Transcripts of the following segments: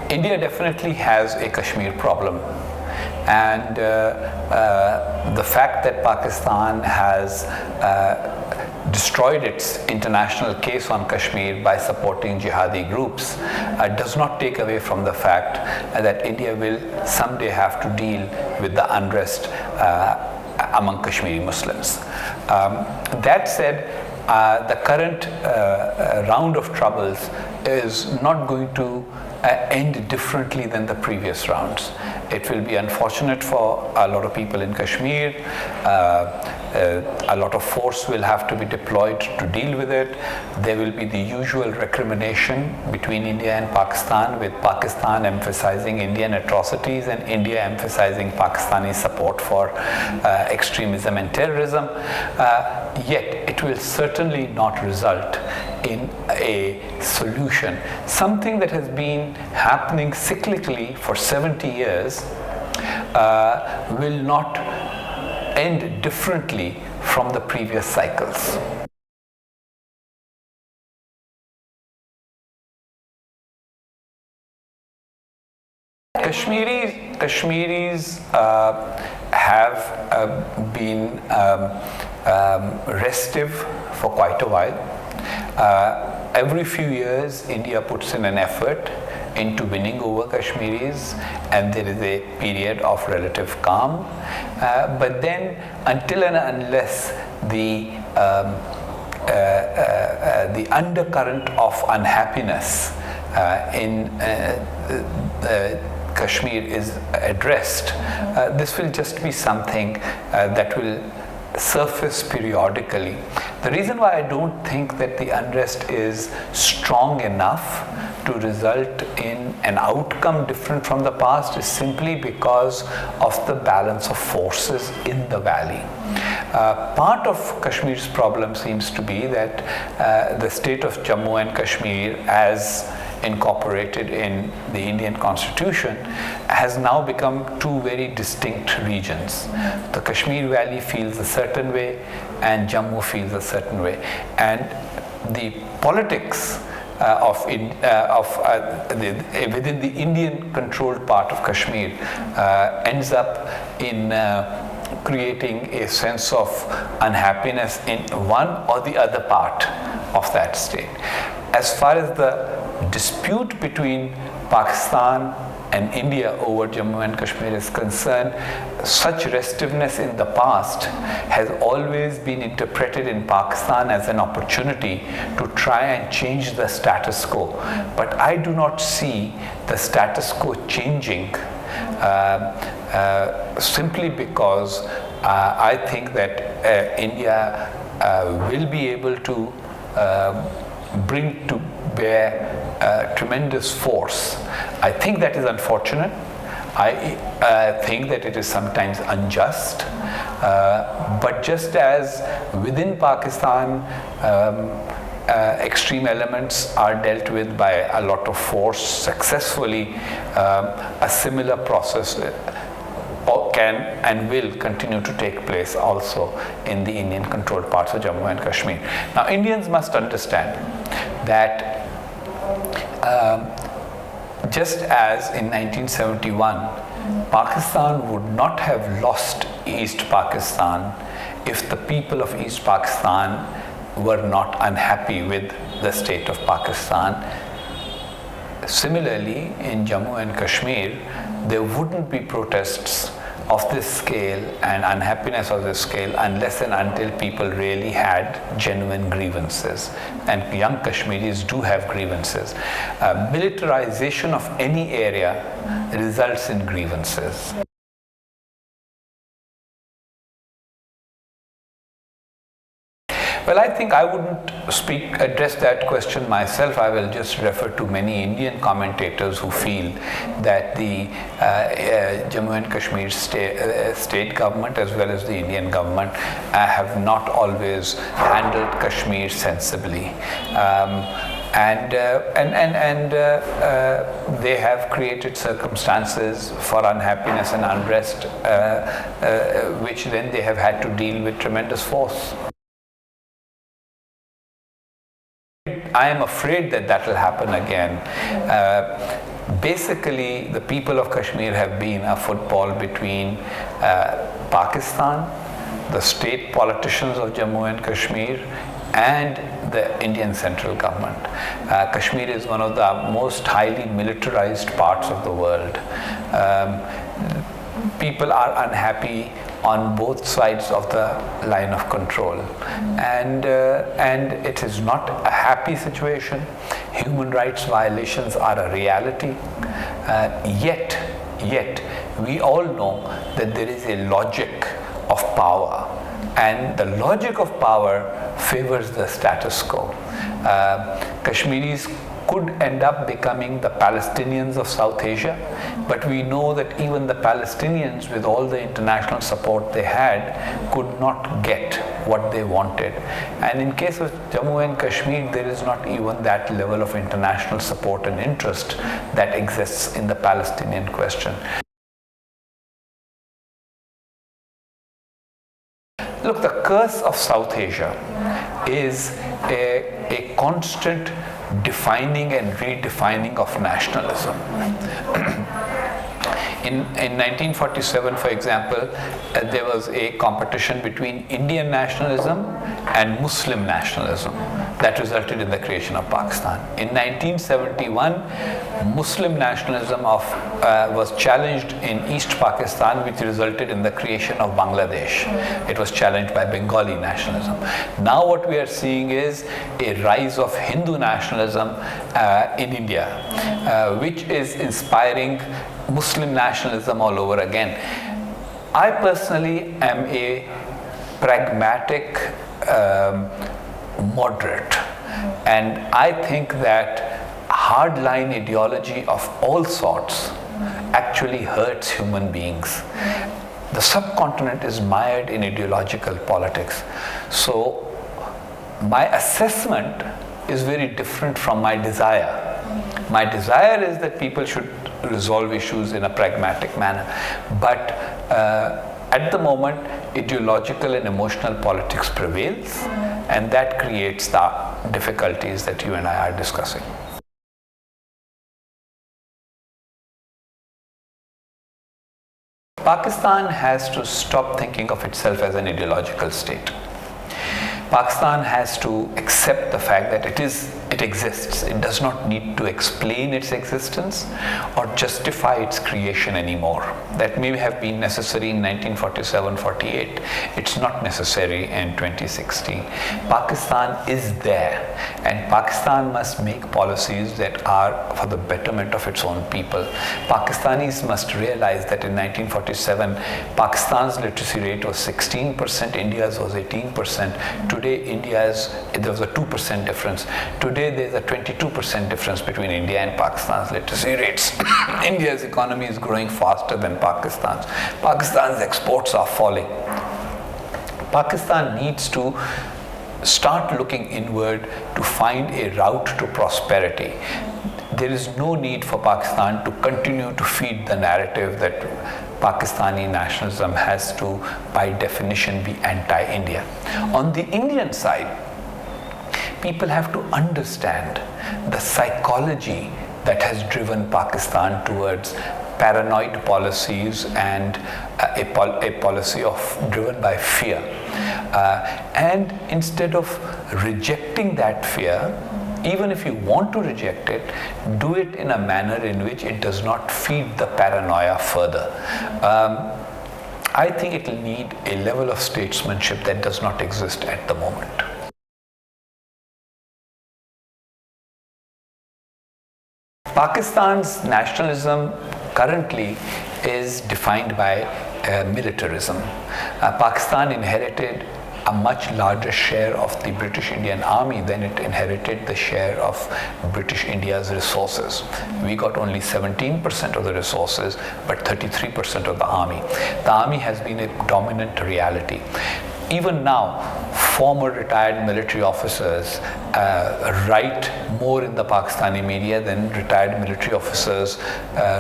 India definitely has a Kashmir problem, and the fact that Pakistan has destroyed its international case on Kashmir by supporting jihadi groups does not take away from the fact that India will someday have to deal with the unrest among Kashmiri Muslims. That said, the current round of troubles is not going to end differently than the previous rounds. It will be unfortunate for a lot of people in Kashmir. A lot of force will have to be deployed to deal with it. There will be the usual recrimination between India and Pakistan, with Pakistan emphasizing Indian atrocities and India emphasizing Pakistani support for extremism and terrorism. Yet it will certainly not result in a solution. Something that has been happening cyclically for 70 years will not end differently from the previous cycles. Kashmiris have been restive for quite a while. Every few years, India puts in an effort into winning over Kashmiris, and there is a period of relative calm. But then, until and unless the undercurrent of unhappiness in Kashmir is addressed, this will just be something that will surface periodically. The reason why I don't think that the unrest is strong enough to result in an outcome different from the past is simply because of the balance of forces in the valley. Part of Kashmir's problem seems to be that the state of Jammu and Kashmir, as incorporated in the Indian Constitution, has now become two very distinct regions. The Kashmir Valley feels a certain way and Jammu feels a certain way, and the politics within the Indian controlled part of Kashmir ends up in creating a sense of unhappiness in one or the other part of that state. As far as the dispute between Pakistan and India over Jammu and Kashmir is concerned, such restiveness in the past has always been interpreted in Pakistan as an opportunity to try and change the status quo. But I do not see the status quo changing simply because I think that India will be able to bring to bear tremendous force. I think that is unfortunate. I think that it is sometimes unjust. But just as within Pakistan, extreme elements are dealt with by a lot of force successfully, a similar process can and will continue to take place also in the Indian controlled parts of Jammu and Kashmir. Now, Indians must understand that just as in 1971, Pakistan would not have lost East Pakistan if the people of East Pakistan were not unhappy with the state of Pakistan. Similarly, in Jammu and Kashmir, there wouldn't be protests of this scale and unhappiness of this scale unless and until people really had genuine grievances. And young Kashmiris do have grievances. Militarization of any area results in grievances. Well, I think I wouldn't address that question myself. I will just refer to many Indian commentators who feel that the Jammu and Kashmir state government as well as the Indian government have not always handled Kashmir sensibly. And they have created circumstances for unhappiness and unrest, which then they have had to deal with tremendous force. I am afraid that that will happen again. Basically, the people of Kashmir have been a football between Pakistan, the state politicians of Jammu and Kashmir, and the Indian central government. Kashmir is one of the most highly militarized parts of the world. People are unhappy on both sides of the line of control, and it is not a happy situation. Human rights violations are a reality. Yet we all know that there is a logic of power, and the logic of power favors the status quo. Kashmiris could end up becoming the Palestinians of South Asia, but we know that even the Palestinians, with all the international support they had, could not get what they wanted. And in case of Jammu and Kashmir, there is not even that level of international support and interest that exists in the Palestinian question. Look, the curse of South Asia is a constant defining and redefining of nationalism. In 1947, for example, there was a competition between Indian nationalism and Muslim nationalism that resulted in the creation of Pakistan. In 1971, Muslim nationalism was challenged in East Pakistan, which resulted in the creation of Bangladesh. It was challenged by Bengali nationalism. Now what we are seeing is a rise of Hindu nationalism in India, which is inspiring Muslim nationalism all over again. I personally am a pragmatic moderate, and I think that hardline ideology of all sorts actually hurts human beings. The subcontinent is mired in ideological politics. So my assessment is very different from my desire. My desire is that people should resolve issues in a pragmatic manner, but at the moment ideological and emotional politics prevails, and that creates the difficulties that you and I are discussing. Pakistan has to stop thinking of itself as an ideological state. Pakistan has to accept the fact that it exists. It does not need to explain its existence or justify its creation anymore. That may have been necessary in 1947-48. It's not necessary in 2016. Pakistan is there, and Pakistan must make policies that are for the betterment of its own people. Pakistanis must realize that in 1947, Pakistan's literacy rate was 16%, India's was 18%. Today, there was a 2% difference. Today, there's a 22% difference between India and Pakistan's literacy rates. India's economy is growing faster than Pakistan's. Pakistan's exports are falling. Pakistan needs to start looking inward to find a route to prosperity. There is no need for Pakistan to continue to feed the narrative that Pakistani nationalism has to, by definition, be anti-India. On the Indian side, people have to understand the psychology that has driven Pakistan towards paranoid policies and a policy driven by fear. And instead of rejecting that fear, even if you want to reject it, do it in a manner in which it does not feed the paranoia further. I think it will need a level of statesmanship that does not exist at the moment. Pakistan's nationalism currently is defined by militarism. Pakistan inherited a much larger share of the British Indian Army than it inherited the share of British India's resources. We got only 17% of the resources, but 33% of the army. The army has been a dominant reality. Even now, former retired military officers write more in the Pakistani media than retired military officers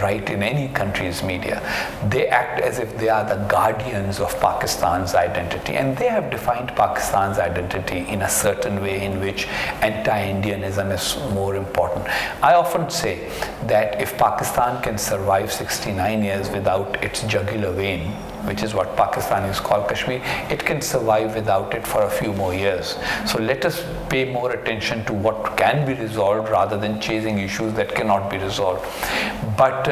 write in any country's media. They act as if they are the guardians of Pakistan's identity, and they have defined Pakistan's identity in a certain way in which anti-Indianism is more important. I often say that if Pakistan can survive 69 years without its jugular vein, which is what Pakistanis call Kashmir, it can survive without it for a few more years. So let us pay more attention to what can be resolved rather than chasing issues that cannot be resolved. But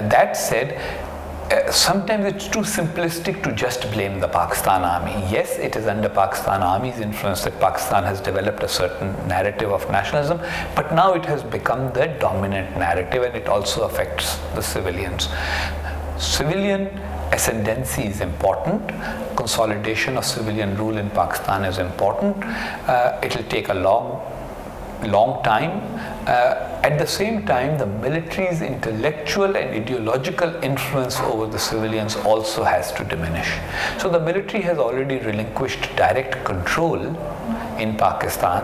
that said, sometimes it's too simplistic to just blame the Pakistan army. Yes, it is under Pakistan army's influence that Pakistan has developed a certain narrative of nationalism, but now it has become the dominant narrative, and it also affects the civilians. Civilian ascendancy is important. Consolidation of civilian rule in Pakistan is important. It will take a long time. At the same time, the military's intellectual and ideological influence over the civilians also has to diminish. So the military has already relinquished direct control in Pakistan,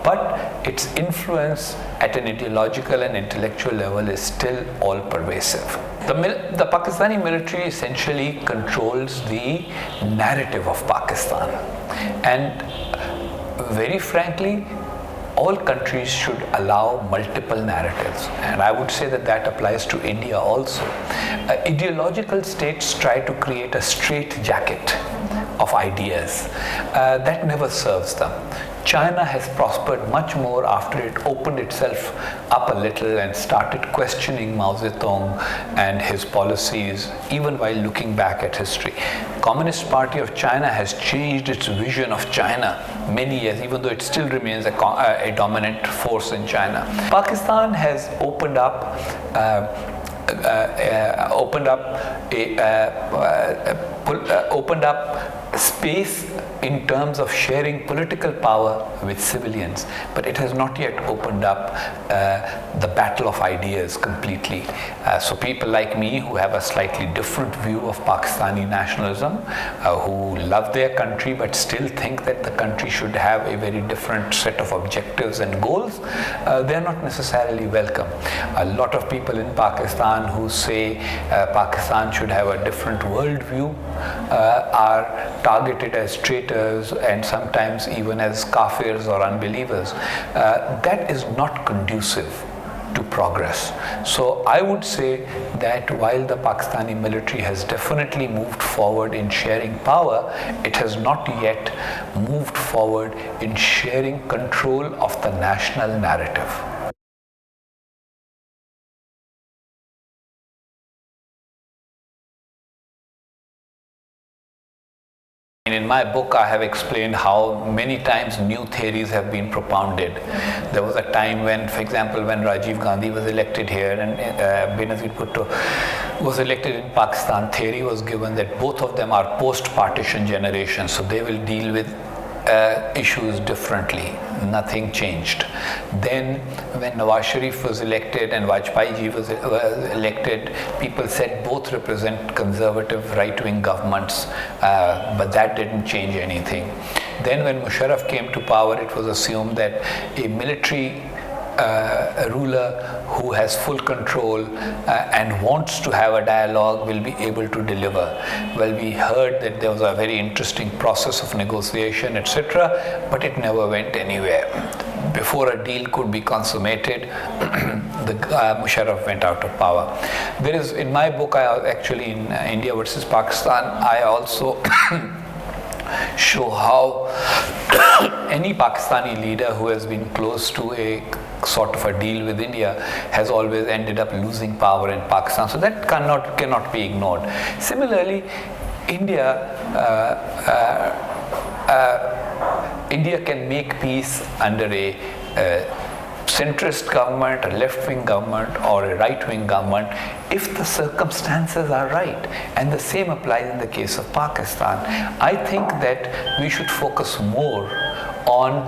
but its influence at an ideological and intellectual level is still all pervasive. The Pakistani military essentially controls the narrative of Pakistan, and very frankly, all countries should allow multiple narratives, and I would say that that applies to India also. Ideological states try to create a straitjacket of ideas that never serves them. China has prospered much more after it opened itself up a little and started questioning Mao Zedong and his policies, even while looking back at history. Communist Party of China has changed its vision of China many years, even though it still remains a dominant force in China. Pakistan has opened up space in terms of sharing political power with civilians, but it has not yet opened up the battle of ideas completely. So people like me who have a slightly different view of Pakistani nationalism, who love their country but still think that the country should have a very different set of objectives and goals, they are not necessarily welcome. A lot of people in Pakistan who say Pakistan should have a different worldview are targeted as traitors and sometimes even as kafirs or unbelievers. That is not conducive to progress. So I would say that while the Pakistani military has definitely moved forward in sharing power, it has not yet moved forward in sharing control of the national narrative. In my book, I have explained how many times new theories have been propounded. There was a time when, for example, when Rajiv Gandhi was elected here and Benazir Bhutto was elected in Pakistan, theory was given that both of them are post-partition generations, so they will deal with issues differently. Nothing changed. Then when Nawaz Sharif was elected and Vajpayee ji was elected, people said both represent conservative right-wing governments, but that didn't change anything. Then when Musharraf came to power, it was assumed that a military ruler who has full control and wants to have a dialogue will be able to deliver. Well, we heard that there was a very interesting process of negotiation, etc., but it never went anywhere. Before a deal could be consummated, Musharraf went out of power. There is, in my book, actually in India versus Pakistan, I also show how any Pakistani leader who has been close to a sort of a deal with India has always ended up losing power in Pakistan. So that cannot be ignored. Similarly, India can make peace under a centrist government, a left-wing government, or a right-wing government if the circumstances are right. And the same applies in the case of Pakistan. I think that we should focus more on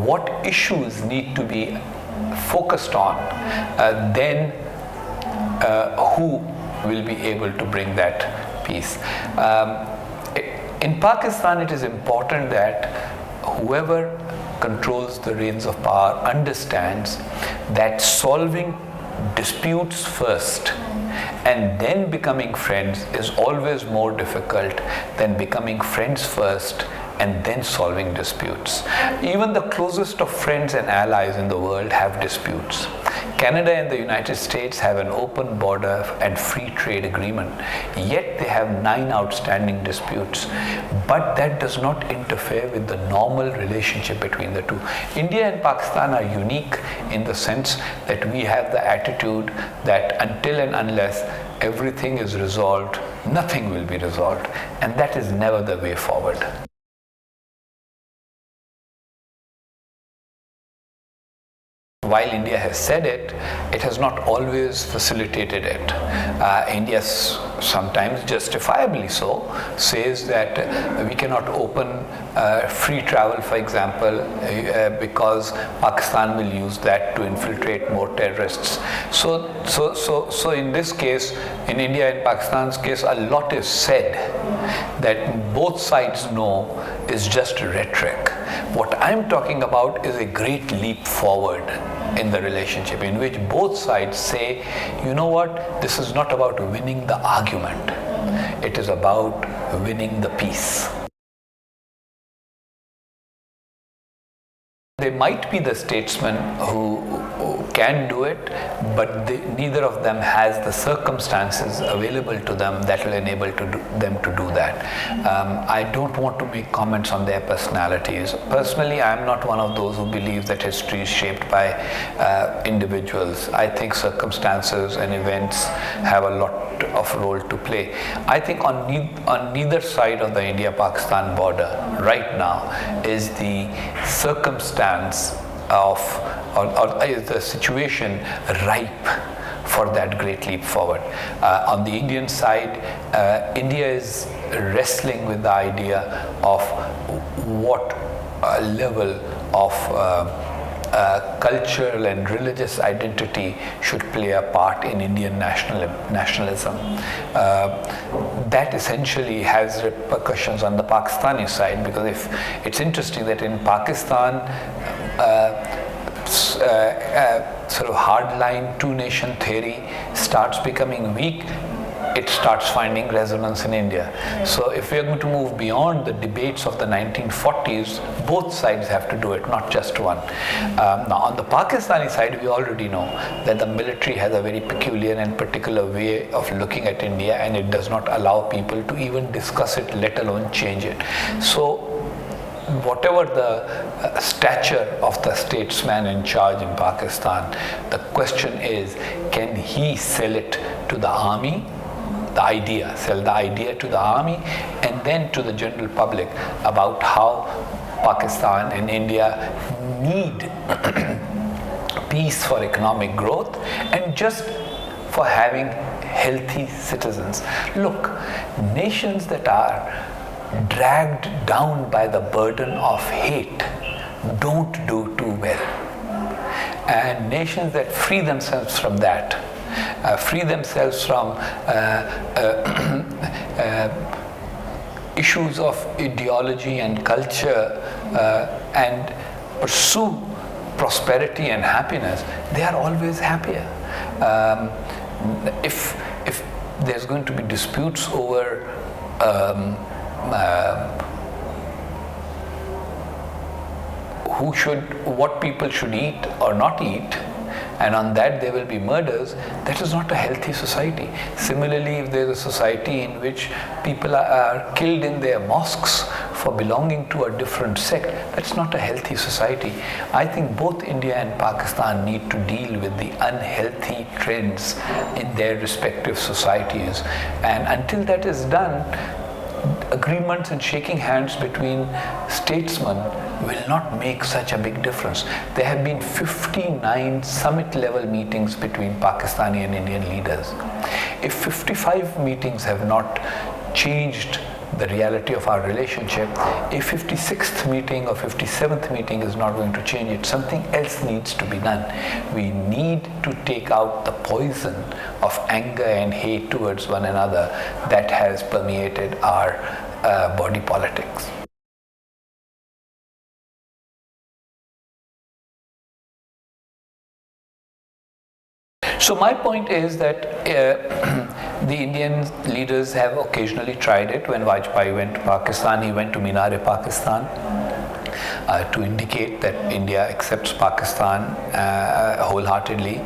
what issues need to be focused on than who will be able to bring that peace. In Pakistan, it is important that whoever controls the reins of power understands that solving disputes first and then becoming friends is always more difficult than becoming friends first and then solving disputes. Even the closest of friends and allies in the world have disputes. Canada and the United States have an open border and free trade agreement, yet they have 9 outstanding disputes. But that does not interfere with the normal relationship between the two. India and Pakistan are unique in the sense that we have the attitude that until and unless everything is resolved, nothing will be resolved, and that is never the way forward. While India has said it, it has not always facilitated it. India sometimes, justifiably so, says that we cannot open free travel, for example, because Pakistan will use that to infiltrate more terrorists. So in this case, in India and Pakistan's case, a lot is said that both sides know is just rhetoric. What I'm talking about is a great leap forward in the relationship in which both sides say, you know what, this is not about winning the argument, it is about winning the peace. They might be the statesmen who can do it, but neither of them has the circumstances available to them that will enable them to do that. I don't want to make comments on their personalities. Personally, I am not one of those who believes that history is shaped by individuals. I think circumstances and events have a lot of role to play. I think on neither side of the India-Pakistan border right now is the circumstance of or is the situation ripe for that great leap forward. On the Indian side, India is wrestling with the idea of what level of cultural and religious identity should play a part in Indian nationalism. That essentially has repercussions on the Pakistani side, because if it's interesting that in Pakistan, sort of hardline two-nation theory starts becoming weak, it starts finding resonance in India. So if we are going to move beyond the debates of the 1940s, both sides have to do it, not just one. Now on the Pakistani side, we already know that the military has a very peculiar and particular way of looking at India, and it does not allow people to even discuss it, let alone change it. So whatever the stature of the statesman in charge in Pakistan, the question is, can he sell it to the army? Sell the idea to the army and then to the general public about how Pakistan and India need peace for economic growth and just for having healthy citizens. Look, nations that are dragged down by the burden of hate don't do too well. And nations that free themselves from that, free themselves from issues of ideology and culture and pursue prosperity and happiness, they are always happier. If there's going to be disputes over what people should eat or not eat, and on that there will be murders, that is not a healthy society. Similarly, if there is a society in which people are killed in their mosques for belonging to a different sect, that's not a healthy society. I think both India and Pakistan need to deal with the unhealthy trends in their respective societies, and until that is done, agreements and shaking hands between statesmen will not make such a big difference. There have been 59 summit level meetings between Pakistani and Indian leaders. If 55 meetings have not changed the reality of our relationship, a 56th meeting or 57th meeting is not going to change it. Something else needs to be done. We need to take out the poison of anger and hate towards one another that has permeated our body politics. So my point is that the Indian leaders have occasionally tried it. When Vajpayee went to Pakistan, he went to Minar-e-Pakistan to indicate that India accepts Pakistan wholeheartedly.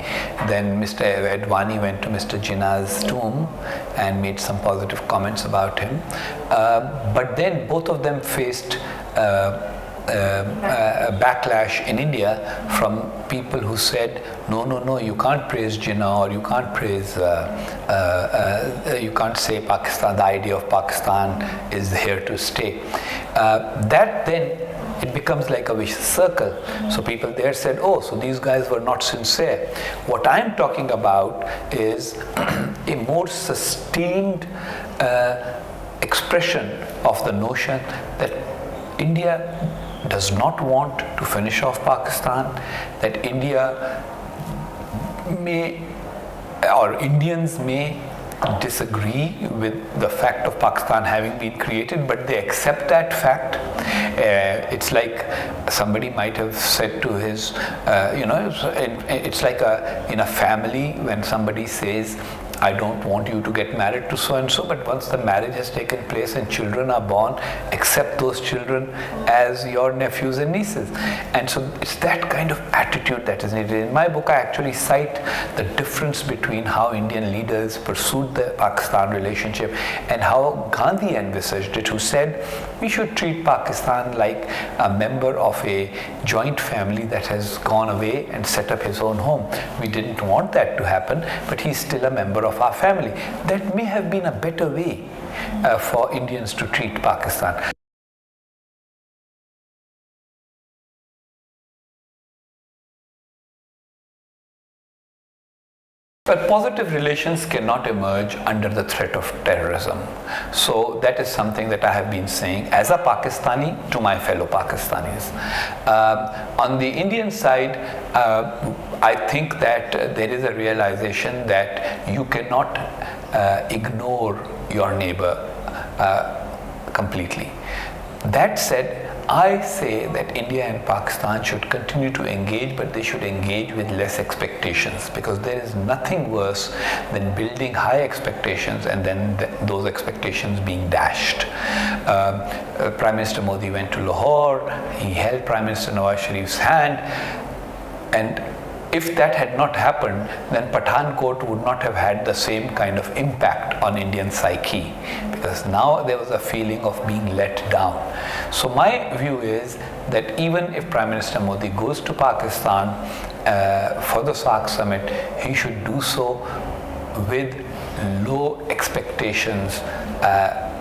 Then Mr. Advani went to Mr. Jinnah's tomb and made some positive comments about him. But then both of them faced backlash in India from people who said, no, you can't praise Jinnah, or you can't praise, you can't say Pakistan, the idea of Pakistan is here to stay. That then, it becomes like a vicious circle. So people there said, oh, so these guys were not sincere. What I'm talking about is a more sustained expression of the notion that India does not want to finish off Pakistan, that India may, or Indians may disagree with the fact of Pakistan having been created, but they accept that fact. It's like somebody might have said to his, it's like in a family when somebody says, I don't want you to get married to so and so, but once the marriage has taken place and children are born, accept those children as your nephews and nieces. And so it's that kind of attitude that is needed. In my book, I actually cite the difference between how Indian leaders pursued the Pakistan relationship and how Gandhi envisaged it, who said we should treat Pakistan like a member of a joint family that has gone away and set up his own home. We didn't want that to happen, but he's still a member of our family. That may have been a better way for Indians to treat Pakistan. But positive relations cannot emerge under the threat of terrorism. So that is something that I have been saying as a Pakistani to my fellow Pakistanis. On the Indian side, I think that there is a realization that you cannot ignore your neighbor completely. That said, I say that India and Pakistan should continue to engage, but they should engage with less expectations, because there is nothing worse than building high expectations and then those expectations being dashed. Prime Minister Modi went to Lahore, he held Prime Minister Nawaz Sharif's hand, and if that had not happened, then Pathankot would not have had the same kind of impact on Indian psyche, because now there was a feeling of being let down. So my view is that even if Prime Minister Modi goes to Pakistan for the SAARC summit, he should do so with low expectations,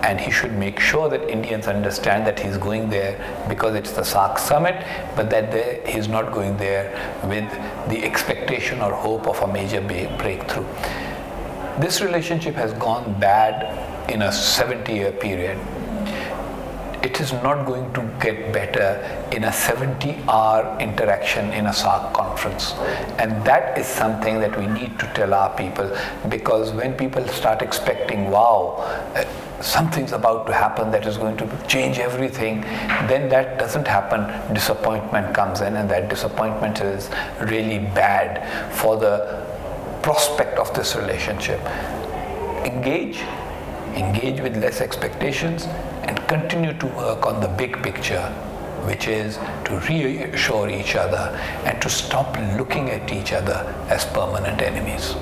and he should make sure that Indians understand that he's going there because it's the SAARC summit, but that he's not going there with the expectation or hope of a major breakthrough. This relationship has gone bad in a 70-year period. It is not going to get better in a 70-hour interaction in a SAARC conference. And that is something that we need to tell our people, because when people start expecting, wow, something's about to happen that is going to change everything, then that doesn't happen. Disappointment comes in, and that disappointment is really bad for the prospect of this relationship. Engage with less expectations, and continue to work on the big picture, which is to reassure each other and to stop looking at each other as permanent enemies.